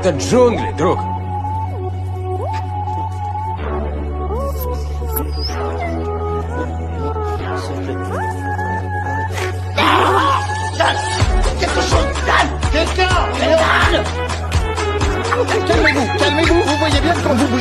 Это джунгли, друг. Quelque chose, Dan! Quelqu'un! Calmez-vous, calmez-vous, vous voyez bien qu'on vous